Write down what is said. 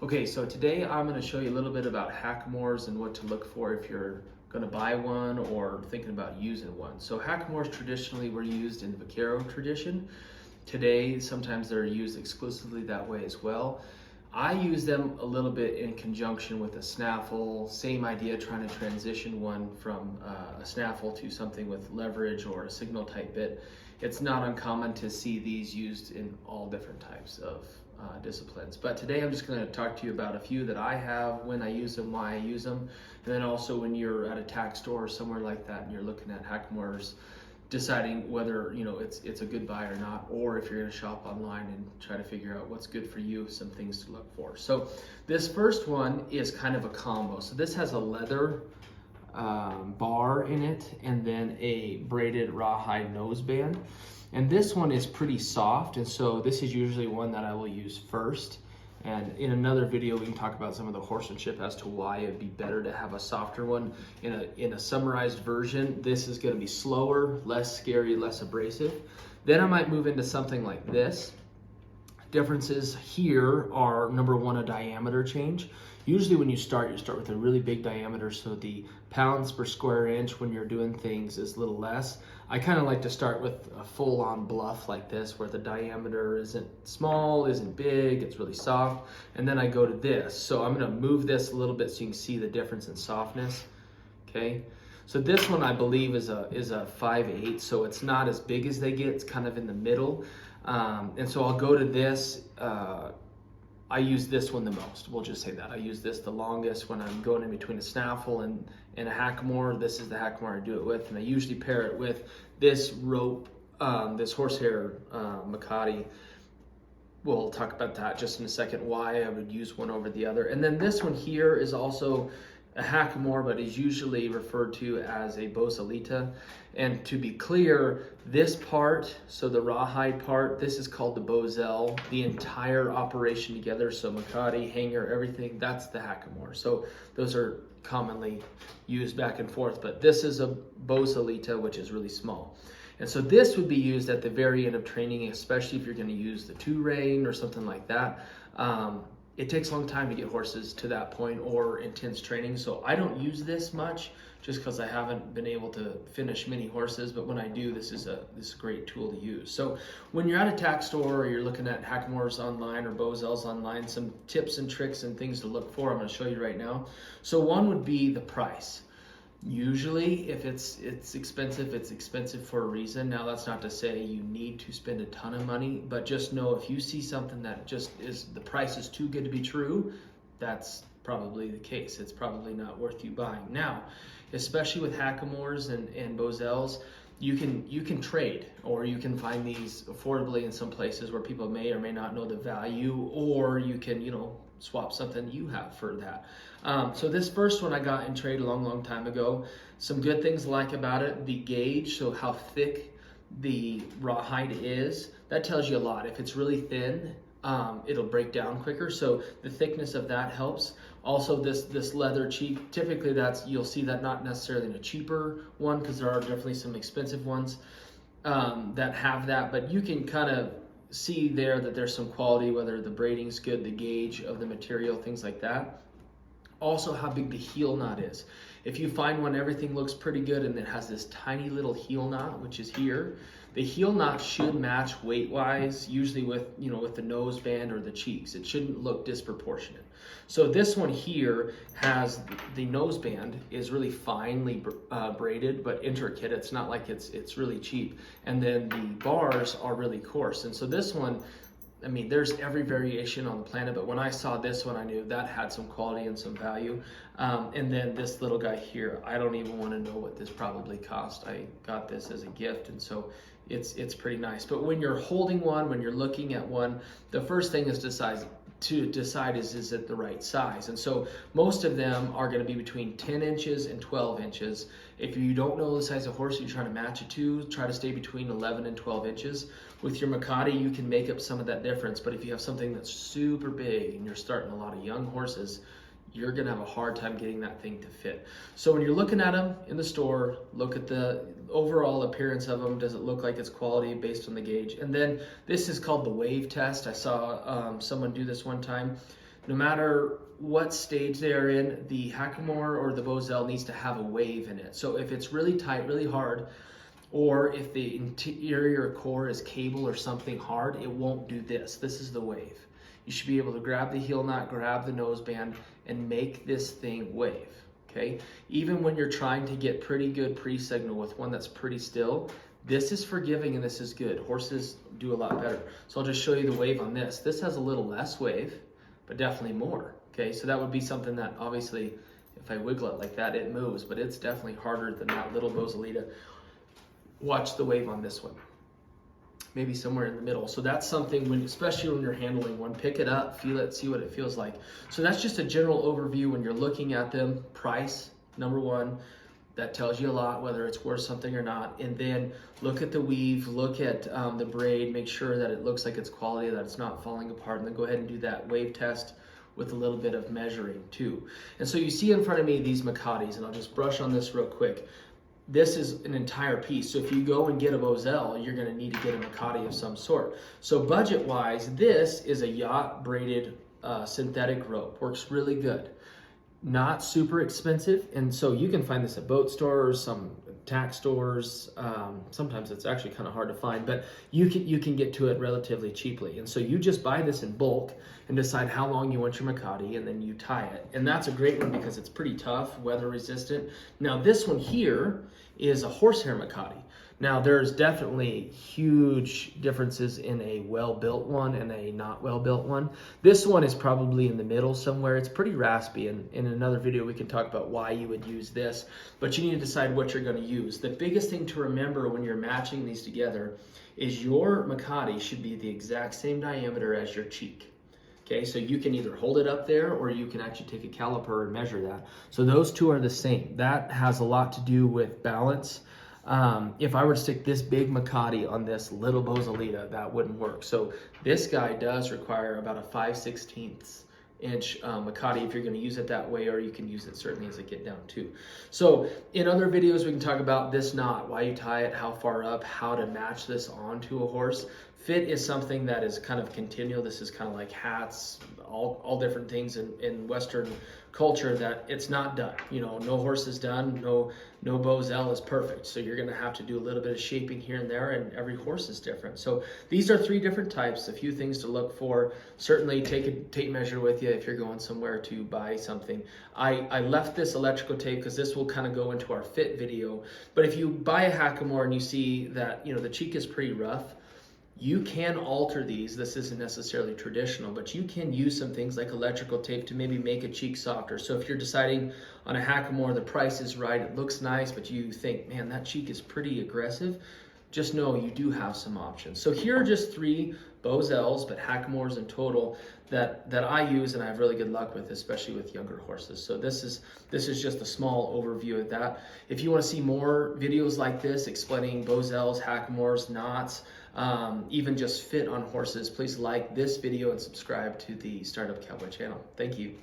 Okay, so today I'm going to show you a little bit about Hackamores and what to look for if you're going to buy one or thinking about using one. So Hackamores traditionally were used in the vaquero tradition. Today, sometimes they're used exclusively that way as well. I use them a little bit in conjunction with a snaffle, same idea, trying to transition one from a snaffle to something with leverage or a signal type bit. It's not uncommon to see these used in all different types of disciplines. But today I'm just going to talk to you about a few that I have, when I use them, why I use them, and then also when you're at a tack store or somewhere like that and you're looking at Hackamores, deciding whether it's a good buy or not, or if you're going to shop online and try to figure out what's good for you, some things to look for. So this first one is kind of a combo. So this has a leather bar in it and then a braided rawhide noseband. And this one is pretty soft, and so this is usually one that I will use first. And in another video, we can talk about some of the horsemanship as to why it'd be better to have a softer one. In a summarized version, this is gonna be slower, less scary, less abrasive. Then I might move into something like this. Differences here are, number one, a diameter change. Usually when you start with a really big diameter, so the pounds per square inch when you're doing things is a little less. I kind of like to start with a full-on bluff like this, where the diameter isn't small, isn't big, it's really soft, and then I go to this. So I'm gonna move this a little bit so you can see the difference in softness, okay? So this one I believe is a 5/8, so it's not as big as they get, it's kind of in the middle. And so I'll go to this. I use this one the most. We'll just say that. I use this the longest when I'm going in between a snaffle and a hackamore. This is the hackamore I do it with, and I usually pair it with this rope, this horsehair Makati. We'll talk about that just in a second, why I would use one over the other. And then this one here is also a hackamore, but is usually referred to as a bosalita. And to be clear, this part, so the rawhide part, this is called the bosel. The entire operation together, so Makati, hanger, everything, that's the hackamore. So those are commonly used back and forth, but this is a bosalita, which is really small. And so this would be used at the very end of training, especially if you're going to use the 2-rein or something like that. It takes a long time to get horses to that point, or intense training. So I don't use this much just because I haven't been able to finish many horses. But when I do, this is a great tool to use. So when you're at a tack store or you're looking at Hackamores online or Bosels online, some tips and tricks and things to look for, I'm going to show you right now. So one would be the price. Usually, if it's expensive, it's expensive for a reason. Now, that's not to say you need to spend a ton of money, but just know if you see something that just is, the price is too good to be true, that's probably the case. It's probably not worth you buying. Now, especially with Hackamores and Bosels, you can trade, or you can find these affordably in some places where people may or may not know the value, or you can, swap something you have for that. So this first one I got in trade a long time ago. Some good things I like about it: the gauge, so how thick the rawhide is. That tells you a lot. If it's really thin, it'll break down quicker, so the thickness of that helps. Also, this leather cheek, typically you'll see that not necessarily in a cheaper one, because there are definitely some expensive ones that have that, but you can kind of see there that there's some quality, whether the braiding's good, the gauge of the material, things like that. Also, how big the heel knot is. If you find one, everything looks pretty good and it has this tiny little heel knot, which is here, the heel knot should match weight-wise, usually with the noseband or the cheeks. It shouldn't look disproportionate. So this one here has the noseband is really finely braided, but intricate. It's not like it's really cheap. And then the bars are really coarse. And so this one, I mean, there's every variation on the planet, but when I saw this one, I knew that had some quality and some value. And then this little guy here, I don't even want to know what this probably cost. I got this as a gift, and so it's pretty nice. But when you're holding one, when you're looking at one, the first thing is to decide is it the right size. And so most of them are going to be between 10 inches and 12 inches. If you don't know the size of horse you're trying to match it to, try to stay between 11 and 12 inches. With your Makati, you can make up some of that difference, but if you have something that's super big and you're starting a lot of young horses, you're going to have a hard time getting that thing to fit. So when you're looking at them in the store, look at the overall appearance of them. Does it look like it's quality based on the gauge? And then this is called the wave test. I saw someone do this one time. no matter what stage they are in, the Hackamore or the Boselle needs to have a wave in it. So if it's really tight, really hard, or if the interior core is cable or something hard, it won't do this. This is the wave. You should be able to grab the heel nut, grab the noseband, and make this thing wave, okay? Even when you're trying to get pretty good pre-signal with one that's pretty still, this is forgiving and this is good. Horses do a lot better. So I'll just show you the wave on this. This has a little less wave, but definitely more, okay? So that would be something that obviously, if I wiggle it like that, it moves, but it's definitely harder than that little Bosalita. Watch the wave on this one. Maybe somewhere in the middle. So that's something, when, especially when you're handling one, pick it up, feel it, see what it feels like. So that's just a general overview when you're looking at them. Price, number one, that tells you a lot whether it's worth something or not. And then look at the weave, look at the braid, make sure that it looks like it's quality, that it's not falling apart, and then go ahead and do that wave test with a little bit of measuring too. And so you see in front of me these Macatis, and I'll just brush on this real quick. This is an entire piece. So if you go and get a Boselle, you're going to need to get a Macati of some sort. So budget-wise, this is a yacht braided synthetic rope. Works really good. Not super expensive, and so you can find this at boat stores, some tack stores. Sometimes it's actually kind of hard to find, but you can get to it relatively cheaply. And so you just buy this in bulk and decide how long you want your Macati, and then you tie it. And that's a great one because it's pretty tough, weather resistant. Now this one here is a horsehair Macati. Now there's definitely huge differences in a well-built one and a not well-built one. This one is probably in the middle somewhere. It's pretty raspy, and in another video we can talk about why you would use this, but you need to decide what you're going to use. The biggest thing to remember when you're matching these together is your Macati should be the exact same diameter as your cheek. Okay, so you can either hold it up there or you can actually take a caliper and measure that. So those two are the same. That has a lot to do with balance. If I were to stick this big Macati on this little Bosalita, that wouldn't work. So this guy does require about a 5/16 inch Macati if you're going to use it that way, or you can use it certainly as a get down too. So in other videos we can talk about this knot, why you tie it, how far up, how to match this onto a horse. Fit is something that is kind of continual. This is kind of like hats, all different things in Western culture, that it's not done. You know, no horse is done, no Boselle is perfect. So you're gonna have to do a little bit of shaping here and there, and every horse is different. So these are 3 different types, a few things to look for. Certainly take a tape measure with you if you're going somewhere to buy something. I left this electrical tape because this will kind of go into our fit video. But if you buy a Hackamore and you see that, you know, the cheek is pretty rough, you can alter these. This isn't necessarily traditional, but you can use some things like electrical tape to maybe make a cheek softer. So if you're deciding on a Hackamore, the price is right, it looks nice, but you think, man, that cheek is pretty aggressive, just know you do have some options. So here are just 3 Boselles, but Hackamores in total, that I use and I have really good luck with, especially with younger horses. So this is just a small overview of that. If you want to see more videos like this explaining Boselles, Hackamores, knots, even just fit on horses, please like this video and subscribe to the Startup Cowboy channel. Thank you.